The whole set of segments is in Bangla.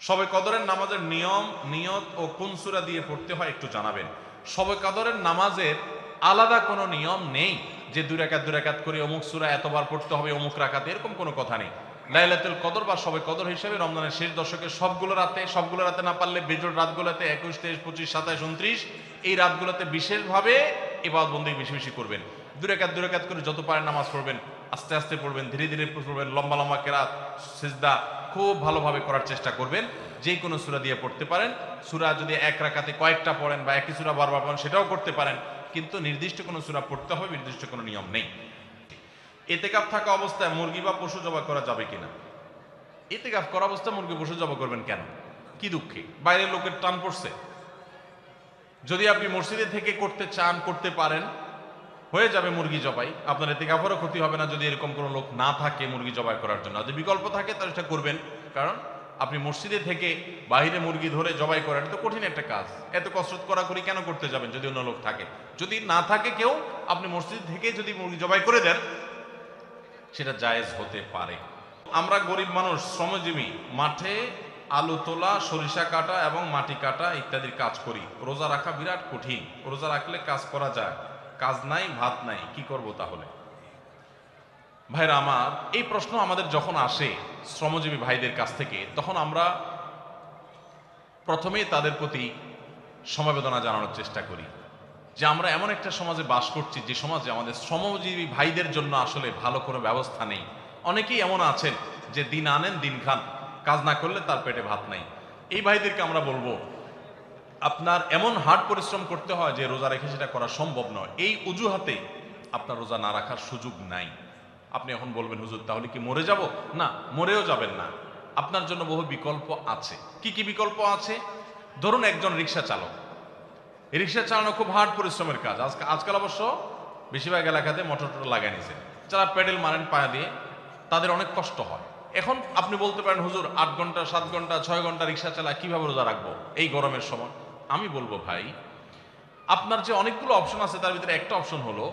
শবে কদরের নামাজের নিয়ম, নিয়ত ও কোন সূরা দিয়ে পড়তে হয় একটু জানাবেন। শবে কদরের নামাজের আলাদা কোনো নিয়ম নেই যে দুই রাকাত করে অমুক সূরা এতবার পড়তে হবে অমুক রাকাতে, এরকম কোনো কথা নেই। লাইলাতুল কদর বা শবে কদর হিসেবে রমজানের শেষ দশকের সবগুলো রাতে না পারলে বেজোড় রাতগুলোতে 21, 23, 25, 27, 29 এই রাতগুলোতে বিশেষভাবে ইবাদত বন্দেগী বেশি বেশি করবেন। দুই রাকাত করে যত পারেন নামাজ পড়বেন, আস্তে আস্তে পড়বেন, ধীরে ধীরে পড়বেন, লম্বা লম্বা কেরাত সিজদা খুব ভালোভাবে করার চেষ্টা করবেন। যে কোনো সূরা দিয়ে পড়তে পারেন। সূরা যদি এক রাকাতে কয়েকটা পড়েন বা একই সূরা বারবার পড়েন সেটাও করতে পারেন, কিন্তু নির্দিষ্ট কোনো সূরা পড়তে হবে নির্দিষ্ট কোনো নিয়ম নেই। ইতিকাফ থাকা অবস্থায় মুরগি বা পশু জবাই করা যাবে কিনা? ইতিকাফ করা অবস্থায় মুরগি পশু জবাই করবেন কেন? কি দুঃখে? বাইরের লোকের টান পড়ছে? যদি আপনি মসজিদে থেকে করতে চান করতে পারেন, হয়ে যাবে মুরগি জবাই, আপনার ইতিকাফেরও ক্ষতি হবে না যদি এরকম কোনো লোক না থাকে মুরগি জবাই করার জন্য। যদি বিকল্প থাকে তাহলে সেটা করবেন, কারণ আপনি মসজিদে থেকে বাইরে মুরগি ধরে জবাই করা এটা তো কঠিন একটা কাজ, এত কসরত করি কেন করতে যাবেন যদি অন্য লোক থাকে? যদি না থাকে কেউ, আপনি মসজিদ থেকে যদি মুরগি জবাই করে দেন সেটা জায়েজ হতে পারে। আমরা গরিব মানুষ, শ্রমজীবী, মাঠে আলু তোলা, সরিষা কাটা এবং মাটি কাটা ইত্যাদির কাজ করি। রোজা রাখা বিরাট কঠিন। রোজা রাখলে কাজ করা যায়, কাজ নাই, ভাত নাই, কি করব তাহলে? ভাইরা আমার, এই প্রশ্ন আমাদের যখন আসে শ্রমজীবী ভাইদের কাছ থেকে, তখন আমরা প্রথমেই তাদের প্রতি সমবেদনা জানানোর চেষ্টা করি যে আমরা এমন একটা সমাজে বাস করছি যে সমাজে আমাদের শ্রমজীবী ভাইদের জন্য আসলে ভালো কোনো ব্যবস্থা নেই। অনেকেই এমন আছেন যে দিন আনেন দিন খান, কাজ না করলে তার পেটে ভাত নাই। এই ভাইদেরকে আমরা বলবো, আপনার এমন হার্ড পরিশ্রম করতে হয় যে রোজা রেখে সেটা করা সম্ভব নয়। এই অজুহাতে আপনার রোজা না রাখার সুযোগ নাই। আপনি এখন বলবেন, হুজুর তাহলে কি মরে যাব? না, মরেও যাবেন না। আপনার জন্য বহু বিকল্প আছে। কি কি বিকল্প আছে? ধরুন একজন রিক্সা চালক, রিক্সা চালানো খুব হার্ড পরিশ্রমের কাজ। আজকাল অবশ্য বেশিরভাগ এলাকাতে মোটর লাগাই নিছে, যারা প্যাডেল মারেন পায়ে দিয়ে, তাদের অনেক কষ্ট হয়। এখন আপনি বলতে পারেন, হুজুর 8 ঘন্টা 7 ঘন্টা 6 ঘন্টা রিক্সা চালায় কিভাবে রোজা রাখবো এই গরমের সময়? আমি বলবো, ভাই আপনার যে অনেকগুলো অপশন আছে তার ভিতরে একটা অপশন হলো,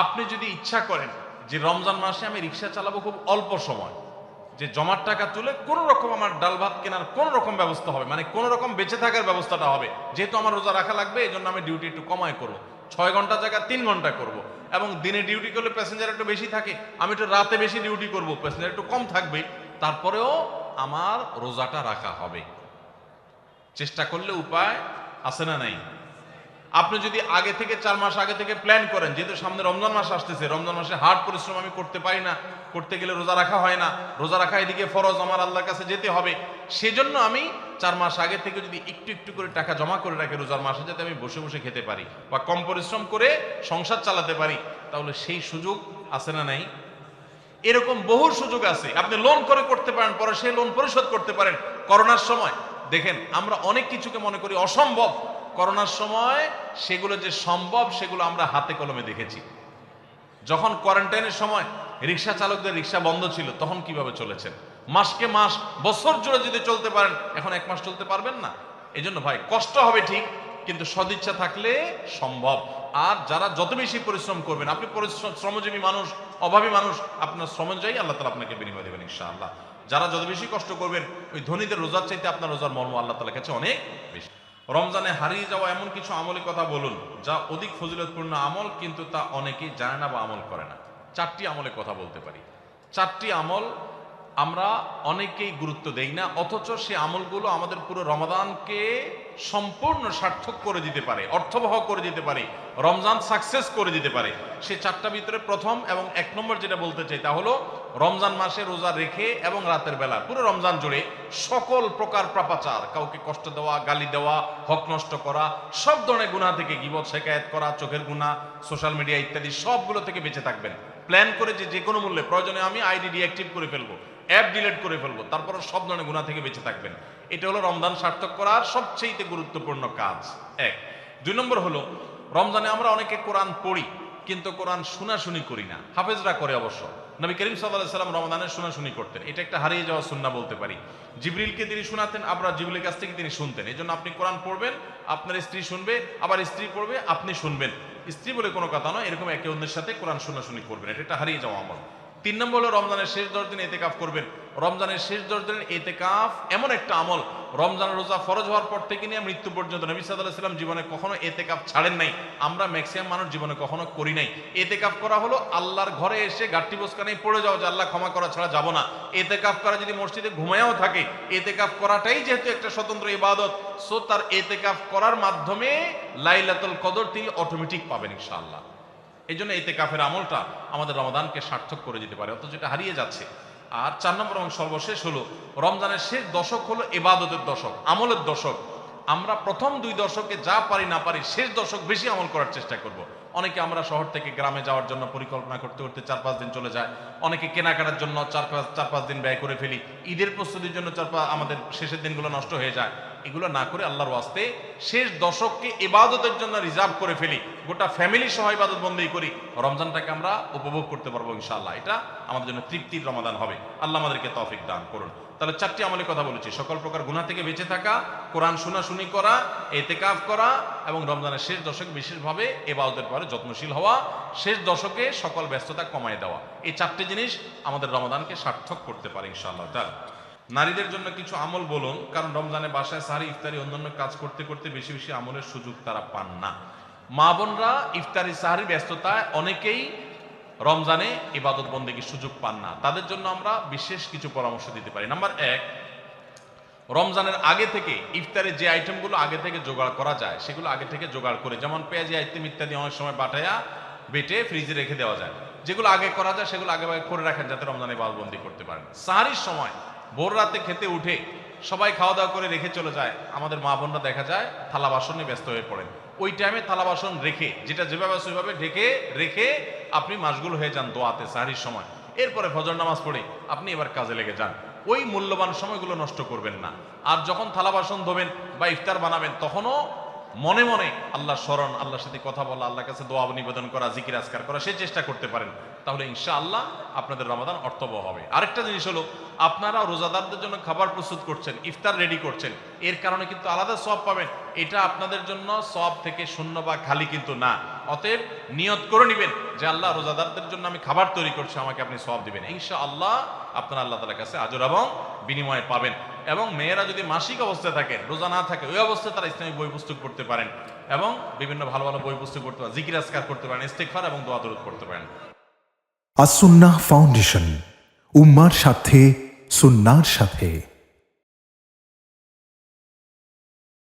আপনি যদি ইচ্ছা করেন যে রমজান মাসে আমি রিক্সা চালাবো খুব অল্প সময়, যে জমার টাকা তুলে কোনো রকম আমার ডাল ভাত কেনার কোন রকম ব্যবস্থা হবে, মানে কোন রকম বেঁচে থাকার ব্যবস্থাটা হবে, যেহেতু আমার রোজা রাখা লাগবে এই জন্য আমি ডিউটি একটু কমায় করবো, 6 ঘন্টা জায়গায় 3 ঘন্টা করব, এবং দিনে ডিউটি করলে প্যাসেঞ্জার একটু বেশি থাকে, আমি একটু রাতে বেশি ডিউটি করব, প্যাসেঞ্জার একটু কম থাকবে, তারপরেও আমার রোজাটা রাখা হবে। চেষ্টা করলে উপায় আছে না নাই? আপনি যদি আগে থেকে 4 মাস আগে থেকে প্ল্যান করেন, যেহেতু সামনে রমজান মাস আসতেছে, রমজান মাসে হার্ড পরিশ্রম আমি করতে পারি না, করতে গেলে রোজা রাখা হয় না, রোজা রাখা এদিকে ফরজ, আমার আল্লাহর কাছে যেতে হবে, সেজন্য আমি 4 মাস আগে থেকে যদি একটু একটু করে টাকা জমা করে রাখি রোজার মাসে, যাতে আমি বসে বসে খেতে পারি বা কম পরিশ্রম করে সংসার চালাতে পারি, তাহলে সেই সুযোগ আছে না নাই? এরকম বহু সুযোগ আছে। আপনি লোন করে করতে পারেন, পরে সেই লোন পরিশোধ করতে পারেন। করোনার সময় দেখেন, আমরা অনেক কিছুকে মনে করি অসম্ভব, করোনার সময় সেগুলো যে সম্ভব সেগুলো আমরা হাতে কলমে দেখেছি। যখন কোয়ারেন্টাইনের সময় রিক্সা চালকদের রিক্সা বন্ধ ছিল, তখন কিভাবে চলেছেন? মাসকে মাস, বছর জুড়ে যদি চলতে পারেন, এখন 1 মাস চলতে পারবেন না। এই জন্য ভাই কষ্ট হবে ঠিক, কিন্তু সদিচ্ছা থাকলে সম্ভব। আর যারা যত বেশি পরিশ্রম করবেন, আপনি শ্রমজীবী মানুষ, অভাবী মানুষ, আপনার শ্রম অনুযায়ী আল্লাহ তাআলা আপনাকে বিনিময় দেবেন ইনশাআল্লাহ। যারা যত বেশি কষ্ট করবেন, ওই ধনীদের রোজার চাইতে আপনার রোজার মর্ম আল্লাহ তাআলার কাছে অনেক বেশি। রমজানে হারিয়ে যাওয়া এমন কিছু আমলের কথা বলুন যা অধিক ফজিলতপূর্ণ আমল, কিন্তু তা অনেকেই জানে না বা আমল করে না। 4টি আমলের কথা বলতে পারি। 4টি আমল আমরা অনেকেই গুরুত্ব দেই না, অথচ সে আমলগুলো আমাদের পুরো রমাদানকে সম্পূর্ণ সার্থক করে দিতে পারে, অর্থবহ করে দিতে পারে, রমজান সাকসেস করে দিতে পারে। সে 4টা ভিতরে প্রথম এবং 1 নম্বর যেটা বলতে চাই তা হলো, রমজান মাসে রোজা রেখে এবং রাতের বেলা পুরো রমজান জুড়ে সকল প্রকার পাপাচার, কাউকে কষ্ট দেওয়া, গালি দেওয়া, হক নষ্ট করা, সব ধরনের গুনাহ থেকে, গীবত শিকায়াত করা, চোখের গুনাহ, সোশ্যাল মিডিয়া ইত্যাদি সবগুলো থেকে বেঁচে থাকবেন। প্ল্যান করে যে কোনো মূল্যে, প্রয়োজনে আমি আইডি ডিঅ্যাক্টিভ করে ফেলবো, অ্যাপ ডিলিট করে ফেলবো, তারপর সব ধরনের গুনাহ থেকে বেঁচে থাকবেন। এটা হলো রমজান সার্থক করার সবচেয়ে গুরুত্বপূর্ণ কাজ। 1। 2 নম্বর হলো, রমজানে আমরা অনেকে কোরআন পড়ি, কিন্তু কোরআন শোনাশুনি করি না। হাফেজরা করে অবশ্য। নবী করিম সাল্লাল্লাহু আলাইহি সাল্লাম রমজানের শোনাশুনি করতেন, এটা একটা হারিয়ে যাওয়া সুন্নাহ বলতে পারি। জিবরিলকে তিনি শোনাতেন, আবার জিবরিলের কাছ থেকে তিনি শুনতেন। এই জন্য আপনি কোরআন পড়বেন, আপনার স্ত্রী শুনবে, আবার স্ত্রী পড়বে, আপনি শুনবেন। স্ত্রী বলে কোনো কথা নয়, এরকম একে অন্যের সাথে কোরআন শোনাশুনি করবেন, এটা একটা হারিয়ে যাওয়া আমল। 3 নম্বর হলো রমজানের শেষ 10 দিন ইতিকাফ করবেন। রমজানের শেষ 10 দিনের ইতিকাফ এমন একটা আমল, রমজানের রোজা ফরজ হওয়ার পর থেকে নিয়ে মৃত্যু পর্যন্ত নবী সাল্লাল্লাহু আলাইহি ওয়াসাল্লাম জীবনে কখনো ইতিকাফ ছাড়েন নাই। আমরা ম্যাক্সিমাম মানুষ জীবনে কখনো করি নাই। ইতিকাফ করা হলো আল্লাহর ঘরে এসে গাঁটটি বোসকা নেই পড়ে যাও যে আল্লাহ ক্ষমা করা ছাড়া যাব না। ইতিকাফ করা যদি মসজিদে ঘুমায়াও থাকে, ইতিকাফ করাটাই যেহেতু একটা স্বতন্ত্র ইবাদত, সো তার ইতিকাফ করার মাধ্যমে লাইলাতুল কদর তিনি অটোমেটিক পাবেন ইনশাআল্লাহ। এই জন্য ইতিকাফের আমলটা আমাদের রমাদানকে সার্থক করে দিতে পারে, অথচ যেটা হারিয়ে যাচ্ছে। আর 4 নম্বর এবং সর্বশেষ হলো রমজানের শেষ দশক হলো ইবাদতের দশক, আমলের দশক। আমরা প্রথম 2 দশকে যা পারি না পারি, শেষ দশক বেশি আমল করার চেষ্টা করব। অনেকে আমরা শহর থেকে গ্রামে যাওয়ার জন্য পরিকল্পনা করতে করতে 4-5 দিন চলে যায়। অনেকে কেনাকাটার জন্য 4-5 দিন ব্যয় করে ফেলি। ঈদের প্রস্তুতির জন্য আমাদের শেষের দিনগুলো নষ্ট হয়ে যায়। এগুলো না করে আল্লাহর ওয়াস্তে শেষ দশককে ইবাদতের জন্য রিজার্ভ করে ফেলি, গোটা ফ্যামিলি সহ ইবাদত বন্দেগী করি, রমজানটাকে আমরা উপভোগ করতে পারবো ইনশাআল্লাহ। এটা আমাদের জন্য তৃপ্তির রমাদান হবে। আল্লাহ আমাদেরকে তৌফিক দান করুন। তাহলে 4টি আমলের কথা বলেছি, সকল প্রকার গুনাহ থেকে বেঁচে থাকা, কোরআন শোনাশুনি করা, ইতিকাফ করা এবং রমজানের শেষ দশকে বিশেষভাবে ইবাদতের পরে যত্নশীল হওয়া, শেষ দশকে সকল ব্যস্ততা কমায় দেওয়া। এই 4টি জিনিস আমাদের রমাদানকে সার্থক করতে পারে ইনশাআল্লাহ তাআলা। নারীদের জন্য কিছু আমল বলুন, কারণ রমজানে বাসায় সাহারি ইফতারি অন্যান্য কাজ করতে করতে বেশি বেশি আমলের সুযোগ তারা পান না। মা বোনরা ইফতারি সাহারি ব্যস্ততায় অনেকেই রমজানে ইবাদত বন্দেগীর সুযোগ পান না, তাদের জন্য আমরা বিশেষ কিছু পরামর্শ দিতে পারি। নাম্বার 1, রমজানের আগে থেকে ইফতারের যে আইটেমগুলো আগে থেকে জোগাড় করা যায় সেগুলো আগে থেকে জোগাড় করে, যেমন পেঁয়াজি আইটেম ইত্যাদি অনেক সময় বাটায়া বেটে ফ্রিজে রেখে দেওয়া যায়। যেগুলো আগে করা যায় সেগুলো আগে করে রাখেন যাতে রমজানে ইবাদতবন্দি করতে পারেন। সাহারির সময় ভোর রাতে খেতে উঠে সবাই খাওয়া দাওয়া করে রেখে চলে যায়, আমাদের মা বোনরা দেখা যায় থালা বাসন নিয়ে ব্যস্ত হয়ে পড়েন। ওই টাইমে থালা বাসন রেখে, যেটা যেভাবে সেভাবে ঢেকে রেখে আপনি মাশগুল হয়ে যান দোয়াতে সাহারির সময়। এরপরে ফজর নামাজ পড়ে আপনি এবার কাজে লেগে যান। ওই মূল্যবান সময়গুলো নষ্ট করবেন না। আর যখন থালা বাসন ধোবেন বা ইফতার বানাবেন তখনও মনে মনে আল্লাহর স্মরণ, আল্লাহর সাথে কথা বলা, আল্লাহর কাছে দোয়া নিবেদন করা, জিকির আজকার করা, সেই চেষ্টা করতে পারেন। তাহলে ইনশাআল্লাহ আপনাদের রমাদান অর্থবহ হবে। আরেকটা জিনিস হলো, আপনারা রোজাদারদের জন্য খাবার প্রস্তুত করছেন, ইফতার রেডি করছেন, এর কারণে কিন্তু আলাদা সওয়াব পাবেন। এটা আপনাদের জন্য সওয়াব থেকে শূন্য বা খালি কিন্তু না। অতএব নিয়ত করে নেবেন যে আল্লাহ রোজাদারদের জন্য আমি খাবার তৈরি করছি, আমাকে আপনি সওয়াব দিবেন। ইনশাআল্লাহ আপনারা আল্লাহ তাআলার কাছে আজর এবং বিনিময় পাবেন। এবং মেয়েরা যদি মাসিক অবস্থায় থাকে, রোজা না থাকে, ওই অবস্থায় তারা ইসলামিক বই পুস্তক পড়তে পারেন এবং বিভিন্ন ভালো ভালো বই পুস্তক পড়তে পারেন, জিকির আজকার করতে পারেন, ইস্তেগফার এবং দোয়া দরুদ পড়তে পারেন। আসুন্নাহ ফাউন্ডেশন, উম্মার সাথে সুন্নাহর সাথে।